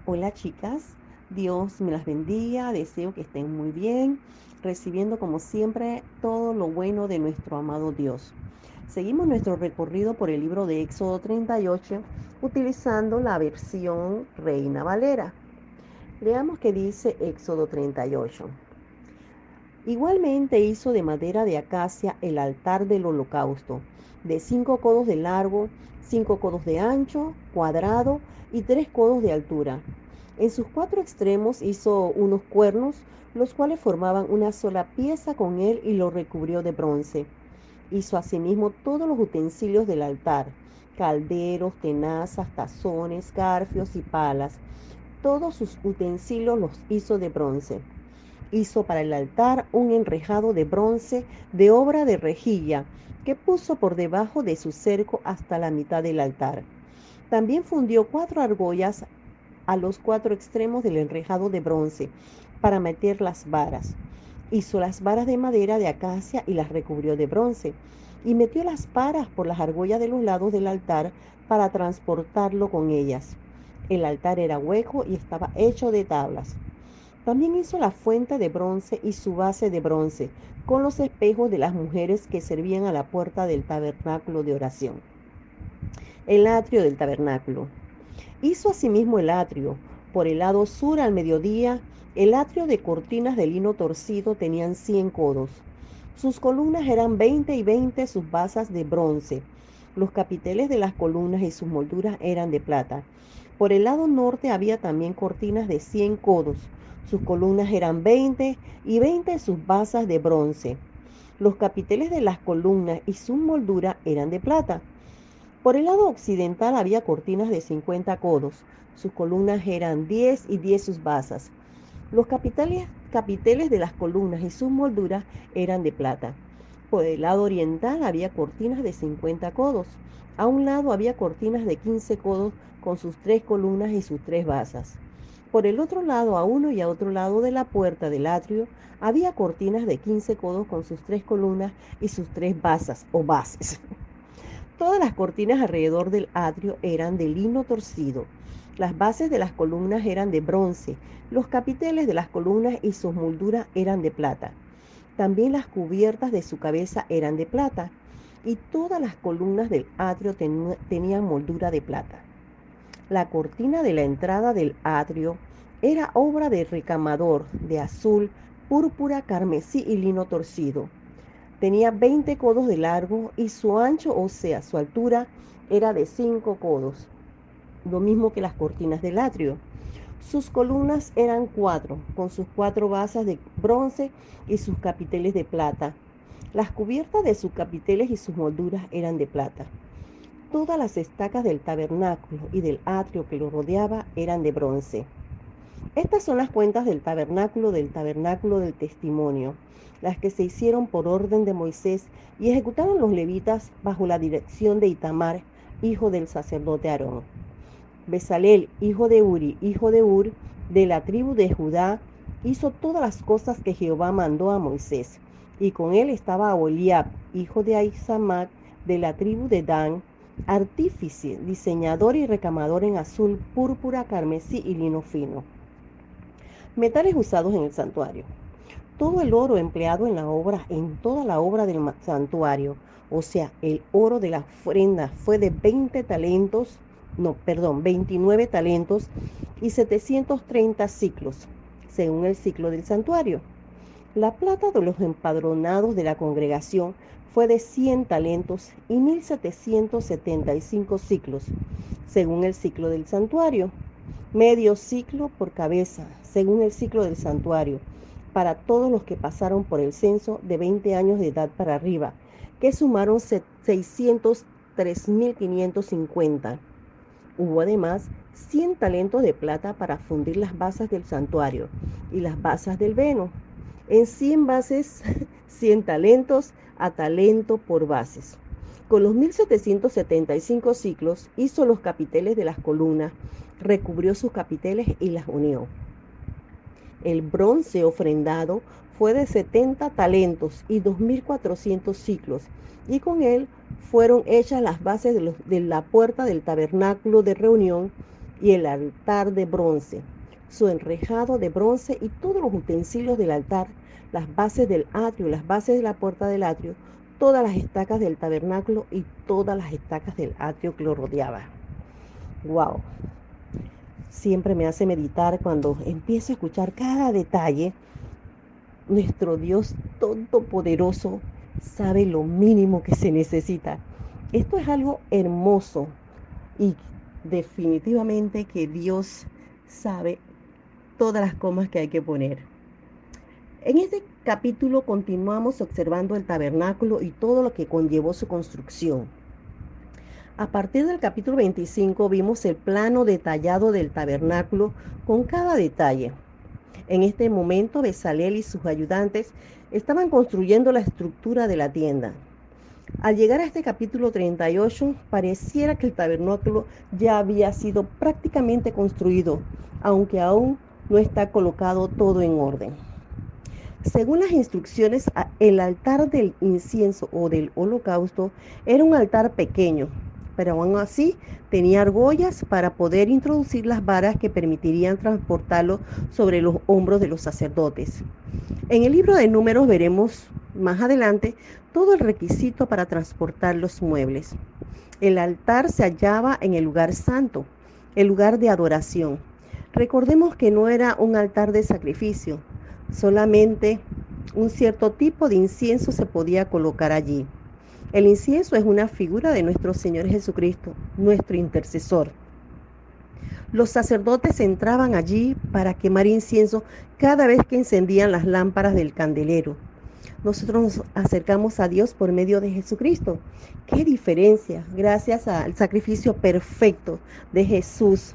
Hola chicas, Dios me las bendiga, deseo que estén muy bien, recibiendo como siempre todo lo bueno de nuestro amado Dios. Seguimos nuestro recorrido por el libro de Éxodo 38 utilizando la versión Reina Valera. Leamos qué dice Éxodo 38. Igualmente hizo de madera de acacia el altar del holocausto, de 5 codos de largo, 5 codos de ancho, cuadrado y 3 codos de altura. En sus 4 extremos hizo unos cuernos, los cuales formaban una sola pieza con él y lo recubrió de bronce. Hizo asimismo todos los utensilios del altar, calderos, tenazas, tazones, garfios y palas. Todos sus utensilios los hizo de bronce. Hizo para el altar un enrejado de bronce de obra de rejilla, que puso por debajo de su cerco hasta la mitad del altar. También fundió 4 argollas a los 4 extremos del enrejado de bronce para meter las varas. Hizo las varas de madera de acacia y las recubrió de bronce, y metió las varas por las argollas de los lados del altar para transportarlo con ellas. El altar era hueco y estaba hecho de tablas. También hizo la fuente de bronce y su base de bronce, con los espejos de las mujeres que servían a la puerta del tabernáculo de oración. El atrio del tabernáculo. Hizo asimismo el atrio. Por el lado sur al mediodía, el atrio de cortinas de lino torcido tenían 100 codos. Sus columnas eran 20 y 20, sus basas de bronce. Los capiteles de las columnas y sus molduras eran de plata. Por el lado norte había también cortinas de 100 codos. Sus columnas eran 20 y 20 sus basas de bronce. Los capiteles de las columnas y su moldura eran de plata. Por el lado occidental había cortinas de 50 codos. Sus columnas eran 10 y 10 sus basas. Los capiteles de las columnas y sus molduras eran de plata. Por el lado oriental había cortinas de 50 codos. A un lado había cortinas de 15 codos con sus 3 columnas y sus 3 basas. Por el otro lado, a uno y a otro lado de la puerta del atrio, había cortinas de 15 codos con sus 3 columnas y sus 3 basas o bases. Todas las cortinas alrededor del atrio eran de lino torcido. Las bases de las columnas eran de bronce. Los capiteles de las columnas y sus molduras eran de plata. También las cubiertas de su cabeza eran de plata. Y todas las columnas del atrio tenían moldura de plata. La cortina de la entrada del atrio era obra de recamador de azul, púrpura, carmesí y lino torcido. Tenía 20 codos de largo y su ancho, o sea, su altura, era de 5 codos, lo mismo que las cortinas del atrio. Sus columnas eran 4, con sus 4 basas de bronce y sus capiteles de plata. Las cubiertas de sus capiteles y sus molduras eran de plata. Todas las estacas del tabernáculo y del atrio que lo rodeaba eran de bronce. Estas son las cuentas del tabernáculo del testimonio, las que se hicieron por orden de Moisés y ejecutaron los levitas bajo la dirección de Itamar, hijo del sacerdote Aarón. Bezalel, hijo de Uri, hijo de Ur, de la tribu de Judá, hizo todas las cosas que Jehová mandó a Moisés. Y con él estaba Aholiab, hijo de Ahisamach, de la tribu de Dan, artífice, diseñador y recamador en azul, púrpura, carmesí y lino fino. Metales usados en el santuario. Todo el oro empleado en toda la obra del santuario, o sea, el oro de la ofrenda fue de 29 talentos y 730 ciclos, según el ciclo del santuario. La plata de los empadronados de la congregación fue de 100 talentos y 1775 ciclos, según el ciclo del santuario. Medio ciclo por cabeza, según el ciclo del santuario, para todos los que pasaron por el censo de 20 años de edad para arriba, que sumaron 603.550. Hubo además 100 talentos de plata para fundir las basas del santuario y las basas del veno. En 100 bases, 100 talentos a talento por bases. Con los 1775 ciclos hizo los capiteles de las columnas, recubrió sus capiteles y las unió. El bronce ofrendado fue de 70 talentos y 2400 ciclos, y con él fueron hechas las bases de la puerta del tabernáculo de reunión y el altar de bronce, su enrejado de bronce y todos los utensilios del altar, las bases del atrio, las bases de la puerta del atrio, todas las estacas del tabernáculo y todas las estacas del atrio que lo rodeaba. ¡Wow! Siempre me hace meditar cuando empiezo a escuchar cada detalle. Nuestro Dios todopoderoso sabe lo mínimo que se necesita. Esto es algo hermoso y definitivamente que Dios sabe todas las comas que hay que poner. En este capítulo continuamos observando el tabernáculo y todo lo que conllevó su construcción. A partir del capítulo 25 vimos el plano detallado del tabernáculo con cada detalle. En este momento Bezalel y sus ayudantes estaban construyendo la estructura de la tienda. Al llegar a este capítulo 38, pareciera que el tabernáculo ya había sido prácticamente construido, aunque aún no está colocado todo en orden. Según las instrucciones, el altar del incienso o del holocausto era un altar pequeño, pero aún así tenía argollas para poder introducir las varas que permitirían transportarlo sobre los hombros de los sacerdotes. En el libro de Números veremos más adelante todo el requisito para transportar los muebles. El altar se hallaba en el lugar santo, el lugar de adoración. Recordemos que no era un altar de sacrificio, solamente un cierto tipo de incienso se podía colocar allí. El incienso es una figura de nuestro Señor Jesucristo, nuestro intercesor. Los sacerdotes entraban allí para quemar incienso cada vez que encendían las lámparas del candelero. Nosotros nos acercamos a Dios por medio de Jesucristo. ¡Qué diferencia! Gracias al sacrificio perfecto de Jesús.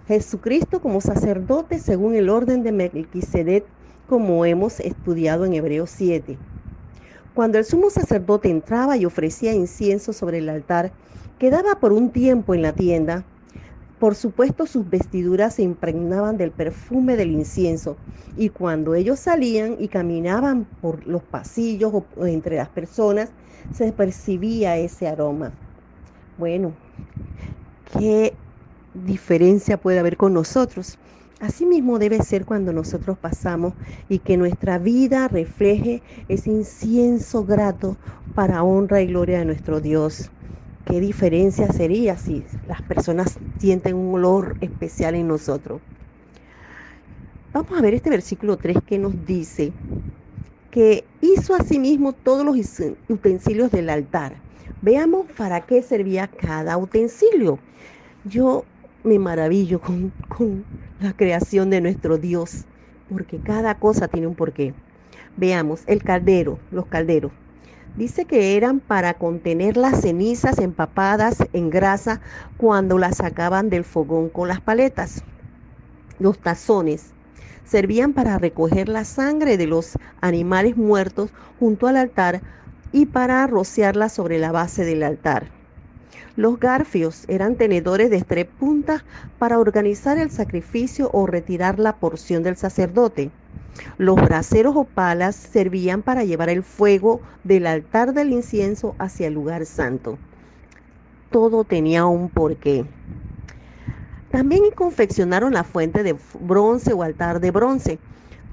Jesucristo como sacerdote según el orden de Melquisedec, como hemos estudiado en Hebreos 7. Cuando el sumo sacerdote entraba y ofrecía incienso sobre el altar, quedaba por un tiempo en la tienda. Por supuesto, sus vestiduras se impregnaban del perfume del incienso, y cuando ellos salían y caminaban por los pasillos o entre las personas, se percibía ese aroma. Bueno, ¿qué diferencia puede haber con nosotros? Asimismo debe ser cuando nosotros pasamos y que nuestra vida refleje ese incienso grato para honra y gloria de nuestro Dios. ¿Qué diferencia sería si las personas sienten un olor especial en nosotros? Vamos a ver este versículo 3 que nos dice que hizo asimismo todos los utensilios del altar. Veamos para qué servía cada utensilio. Yo me maravillo con la creación de nuestro Dios, porque cada cosa tiene un porqué. Veamos, los calderos. Dice que eran para contener las cenizas empapadas en grasa cuando las sacaban del fogón con las paletas. Los tazones servían para recoger la sangre de los animales muertos junto al altar y para rociarla sobre la base del altar. Los garfios eran tenedores de 3 puntas para organizar el sacrificio o retirar la porción del sacerdote. Los braseros o palas servían para llevar el fuego del altar del incienso hacia el lugar santo. Todo tenía un porqué. También confeccionaron la fuente de bronce o altar de bronce.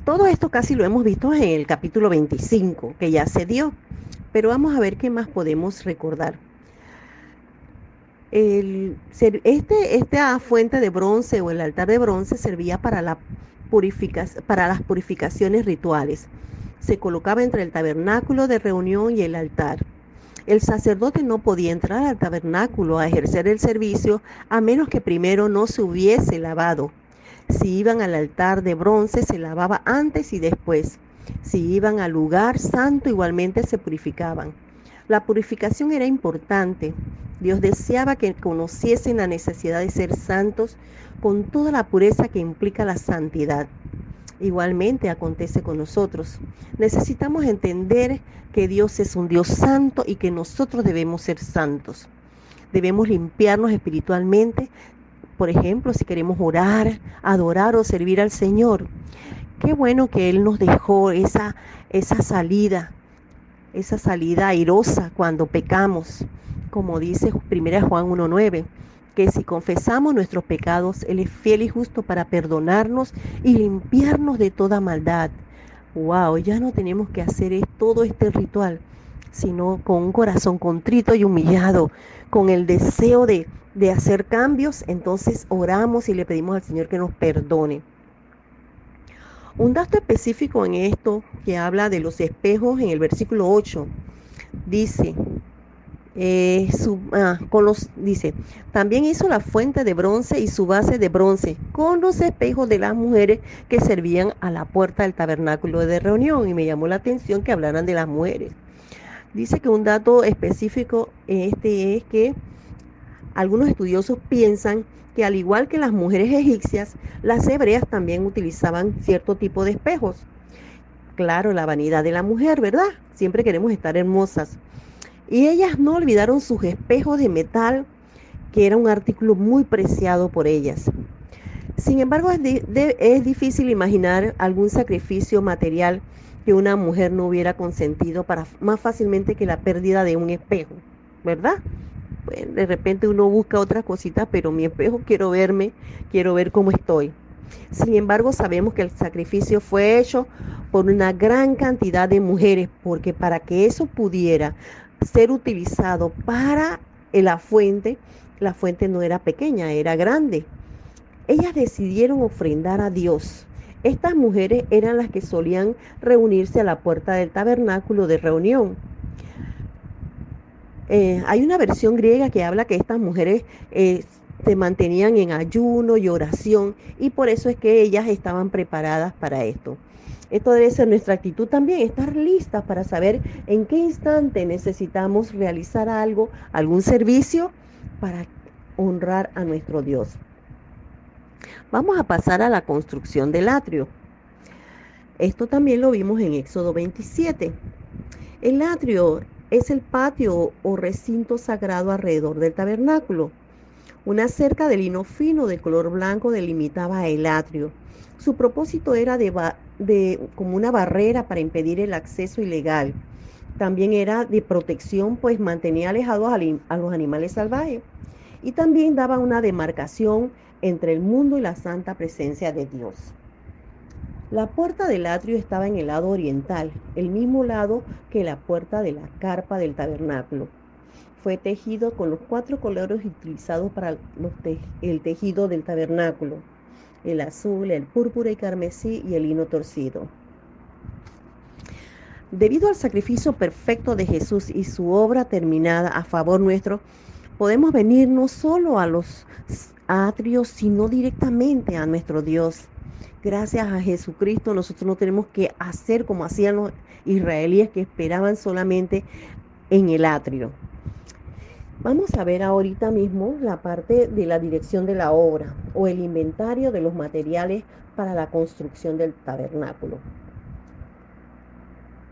Todo esto casi lo hemos visto en el capítulo 25, que ya se dio. Pero vamos a ver qué más podemos recordar. Esta fuente de bronce o el altar de bronce servía para las purificaciones rituales. Se colocaba entre el tabernáculo de reunión y el altar. El sacerdote no podía entrar al tabernáculo a ejercer el servicio a menos que primero no se hubiese lavado. Si iban al altar de bronce, se lavaba antes y después. Si iban al lugar santo, igualmente se purificaban. La purificación era importante. Dios deseaba que conociesen la necesidad de ser santos con toda la pureza que implica la santidad. Igualmente acontece con nosotros. Necesitamos entender que Dios es un Dios santo y que nosotros debemos ser santos. Debemos limpiarnos espiritualmente. Por ejemplo, si queremos orar, adorar o servir al Señor. Qué bueno que Él nos dejó esa salida airosa cuando pecamos. Como dice 1 Juan 1:9, que si confesamos nuestros pecados, Él es fiel y justo para perdonarnos y limpiarnos de toda maldad. Wow, ya no tenemos que hacer todo este ritual, sino con un corazón contrito y humillado, con el deseo de hacer cambios. Entonces oramos y le pedimos al Señor que nos perdone. Un dato específico en esto que habla de los espejos en el versículo 8, dice, dice, también hizo la fuente de bronce y su base de bronce con los espejos de las mujeres que servían a la puerta del tabernáculo de reunión. Y me llamó la atención que hablaran de las mujeres. Dice que un dato específico es que algunos estudiosos piensan que al igual que las mujeres egipcias, las hebreas también utilizaban cierto tipo de espejos. Claro, la vanidad de la mujer, ¿verdad? Siempre queremos estar hermosas. Y ellas no olvidaron sus espejos de metal, que era un artículo muy preciado por ellas. Sin embargo, es difícil imaginar algún sacrificio material que una mujer no hubiera consentido para más fácilmente que la pérdida de un espejo, ¿verdad? Pues de repente uno busca otras cositas, pero mi espejo quiero verme, quiero ver cómo estoy. Sin embargo, sabemos que el sacrificio fue hecho por una gran cantidad de mujeres, porque para que eso pudiera ser utilizado para la fuente no era pequeña, era grande. Ellas decidieron ofrendar a Dios. Estas mujeres eran las que solían reunirse a la puerta del tabernáculo de reunión. Hay una versión griega que habla que estas mujeres se mantenían en ayuno y oración, y por eso es que ellas estaban preparadas para esto. Esto debe ser nuestra actitud también, estar listas para saber en qué instante necesitamos realizar algo, algún servicio para honrar a nuestro Dios. Vamos a pasar a la construcción del atrio. Esto también lo vimos en Éxodo 27. El atrio es el patio o recinto sagrado alrededor del tabernáculo. Una cerca de lino fino de color blanco delimitaba el atrio. Su propósito era como una barrera para impedir el acceso ilegal. También era de protección, pues mantenía alejados a los animales salvajes. Y también daba una demarcación entre el mundo y la santa presencia de Dios. La puerta del atrio estaba en el lado oriental, el mismo lado que la puerta de la carpa del tabernáculo. Fue tejido con los 4 colores utilizados para el tejido del tabernáculo: el azul, el púrpura y carmesí y el lino torcido. Debido al sacrificio perfecto de Jesús y su obra terminada a favor nuestro, podemos venir no solo a los atrios, sino directamente a nuestro Dios. Gracias a Jesucristo nosotros no tenemos que hacer como hacían los israelíes, que esperaban solamente en el atrio. Vamos a ver ahorita mismo la parte de la dirección de la obra o el inventario de los materiales para la construcción del tabernáculo.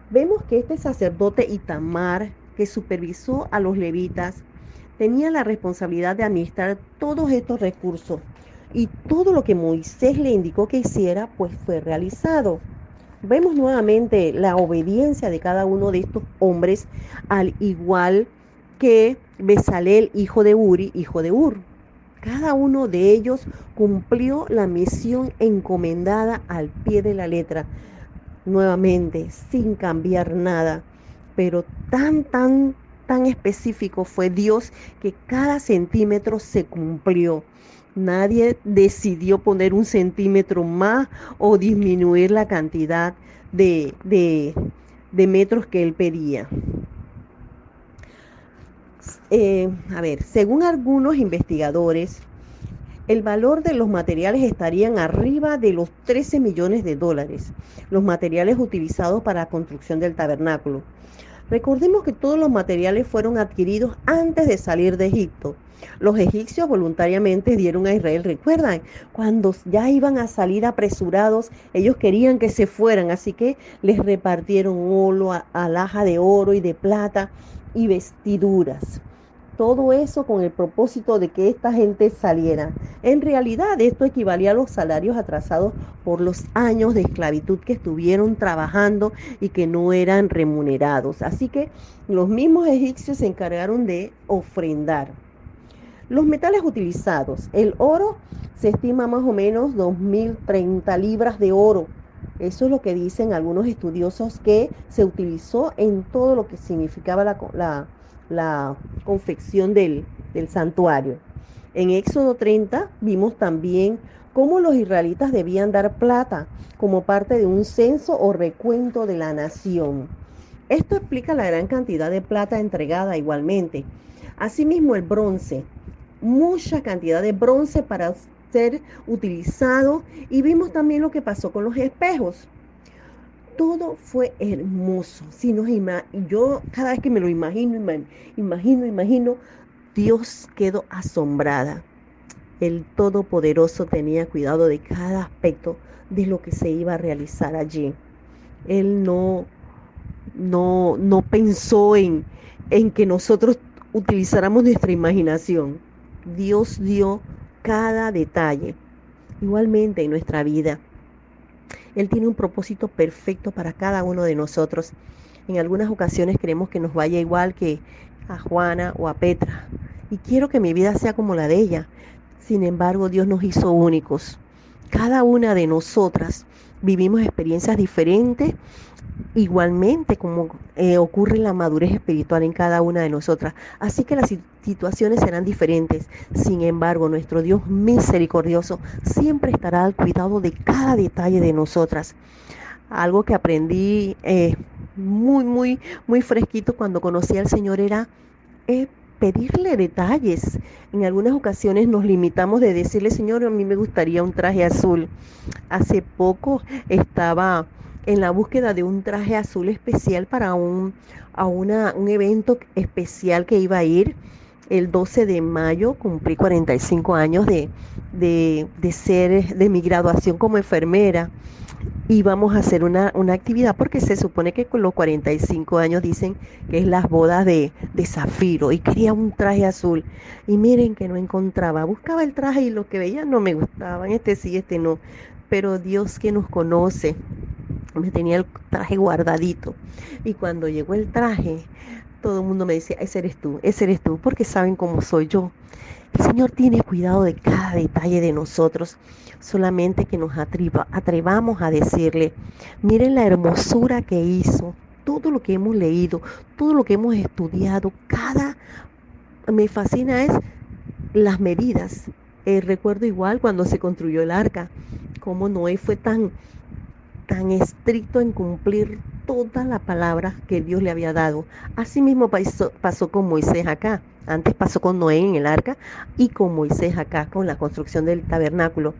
Vemos que este sacerdote Itamar, que supervisó a los levitas, tenía la responsabilidad de administrar todos estos recursos, y todo lo que Moisés le indicó que hiciera, pues fue realizado. Vemos nuevamente la obediencia de cada uno de estos hombres, al igual que Bezalel, hijo de Uri, hijo de Ur. Cada uno de ellos cumplió la misión encomendada al pie de la letra, nuevamente, sin cambiar nada. Pero tan específico fue Dios que cada centímetro se cumplió. Nadie decidió poner un centímetro más o disminuir la cantidad de metros que él pedía. Según algunos investigadores, el valor de los materiales estarían arriba de los 13 millones de dólares, los materiales utilizados para la construcción del tabernáculo. Recordemos que todos los materiales fueron adquiridos antes de salir de Egipto. Los egipcios voluntariamente dieron a Israel, recuerdan, cuando ya iban a salir apresurados, ellos querían que se fueran, así que les repartieron oro, alhaja de oro y de plata y vestiduras. Todo eso con el propósito de que esta gente saliera. En realidad esto equivalía a los salarios atrasados por los años de esclavitud que estuvieron trabajando y que no eran remunerados. Así que los mismos egipcios se encargaron de ofrendar. Los metales utilizados. El oro se estima más o menos 2030 libras de oro. Eso es lo que dicen algunos estudiosos que se utilizó en todo lo que significaba la confección del santuario. En Éxodo 30 vimos también cómo los israelitas debían dar plata como parte de un censo o recuento de la nación. Esto explica la gran cantidad de plata entregada igualmente. Asimismo, el bronce, mucha cantidad de bronce para ser utilizado, y vimos también lo que pasó con los espejos. Todo fue hermoso. Si yo cada vez que me lo imagino, Dios quedó asombrada. El Todopoderoso tenía cuidado de cada aspecto de lo que se iba a realizar allí. Él no pensó en que nosotros utilizáramos nuestra imaginación. Dios dio cada detalle. Igualmente en nuestra vida, Él tiene un propósito perfecto para cada uno de nosotros. En algunas ocasiones queremos que nos vaya igual que a Juana o a Petra, y quiero que mi vida sea como la de ella. Sin embargo, Dios nos hizo únicos. Cada una de nosotras vivimos experiencias diferentes, igualmente como ocurre la madurez espiritual en cada una de nosotras. Así que las situaciones serán diferentes. Sin embargo, nuestro Dios misericordioso siempre estará al cuidado de cada detalle de nosotras. Algo que aprendí muy fresquito cuando conocí al Señor era pedirle detalles. En algunas ocasiones nos limitamos de decirle: Señor, a mí me gustaría un traje azul. Hace poco estaba en la búsqueda de un traje azul especial para un evento especial que iba a ir el 12 de mayo. Cumplí 45 años de mi graduación como enfermera. Y vamos a hacer una actividad, porque se supone que con los 45 años dicen que es las bodas de Zafiro, y quería un traje azul. Y miren que no encontraba, buscaba el traje y lo que veía no me gustaban, este sí, este no. Pero Dios, que nos conoce, me tenía el traje guardadito. Y cuando llegó el traje, todo el mundo me decía: ese eres tú, porque saben cómo soy yo. El Señor tiene cuidado de cada detalle de nosotros, solamente que nos atrevamos a decirle: miren la hermosura que hizo, todo lo que hemos leído, todo lo que hemos estudiado, me fascina es las medidas. Recuerdo igual cuando se construyó el arca, cómo Noé fue tan estricto en cumplir toda la palabra que Dios le había dado. Así mismo pasó con Moisés acá. Antes pasó con Noé en el arca, y con Moisés acá con la construcción del tabernáculo.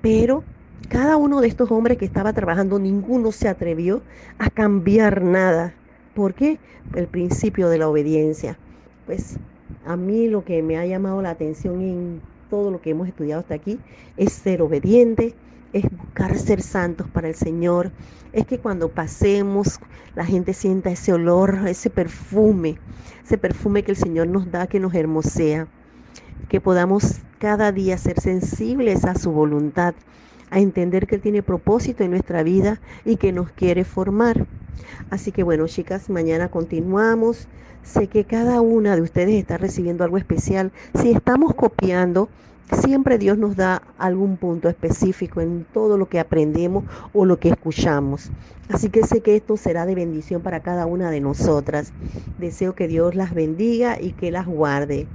Pero cada uno de estos hombres que estaba trabajando, ninguno se atrevió a cambiar nada. ¿Por qué? El principio de la obediencia. Pues a mí lo que me ha llamado la atención en todo lo que hemos estudiado hasta aquí es ser obediente, es buscar ser santos para el Señor. Es que cuando pasemos, la gente sienta ese olor, ese perfume que el Señor nos da, que nos hermosea. Que podamos cada día ser sensibles a su voluntad, a entender que Él tiene propósito en nuestra vida y que nos quiere formar. Así que bueno, chicas, mañana continuamos. Sé que cada una de ustedes está recibiendo algo especial. Si estamos copiando, siempre Dios nos da algún punto específico en todo lo que aprendemos o lo que escuchamos. Así que sé que esto será de bendición para cada una de nosotras. Deseo que Dios las bendiga y que las guarde.